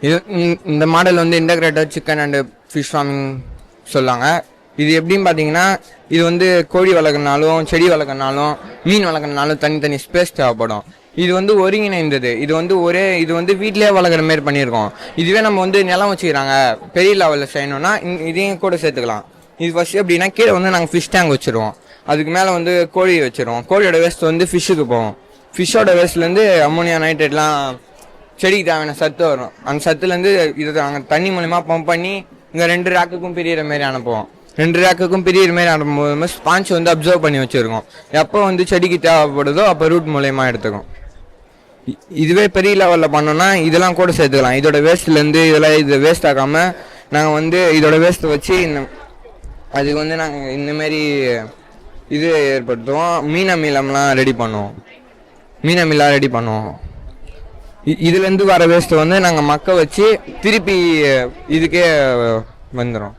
இது இந்த மாடல் வந்து integrated chicken and fish farming சொல்லுவாங்க. இது எப்படின்னு பார்த்தீங்கன்னா, இது வந்து கோழி வளர்க்குறனாலும் செடி வளர்க்குறனாலும் மீன் வளர்க்குறனாலும் தனித்தனி ஸ்பேஸ் தேவைப்படும். இது வந்து ஒருங்கிணைந்தது. இது வந்து வீட்டிலே வளர்க்குற மாரி பண்ணியிருக்கோம். இதுவே நம்ம வந்து நிலம் வச்சுக்கிறாங்க பெரிய லெவலில் செய்யணும்னா இதையும் கூட சேர்த்துக்கலாம். இது ஃபஸ்ட் எப்படின்னா, கீழே வந்து நாங்கள் ஃபிஷ் டேங்க் வச்சுருவோம். அதுக்கு மேலே வந்து கோழி வச்சுருவோம். கோழியோட வேஸ்ட் வந்து ஃபிஷ்ஷுக்கு போவோம். ஃபிஷ்ஷோட வேஸ்ட்லேருந்து அம்மோனியா நைட்ரேட்லாம் செடிக்கு தேவையான சத்து வரும். அந்த சத்துலேருந்து இதை நாங்கள் தண்ணி மூலிமா பம்ப் பண்ணி இங்கே 2 ரேக்குக்கும் பிரியிற மாரி அனுப்புவோம். 2 ரேக்குக்கும் பிரியிற மாரி அனுப்பும்போது ஸ்பாஞ்ச் வந்து அப்சர்வ் பண்ணி வச்சுருக்கோம். எப்போ வந்து செடிக்கு தேவைப்படுதோ அப்போ ரூட் மூலயமா எடுத்துக்கும். இதுவே பெரிய லெவலில் பண்ணோன்னா இதெல்லாம் கூட சேர்த்துக்கலாம். இதோட வேஸ்ட்லேருந்து இதை வேஸ்ட் ஆகாமல் நாங்கள் வந்து இதோட வேஸ்ட்டை வச்சு அதுக்கு வந்து நாங்கள் இந்தமாரி இது ஏற்படுத்துவோம். மீன் அமிலம்லாம் ரெடி பண்ணுவோம். இதுலேருந்து வர வேஸ்ட்டை வந்து நாங்கள் மக்க வச்சு திருப்பி இதுக்கே வந்துடும்.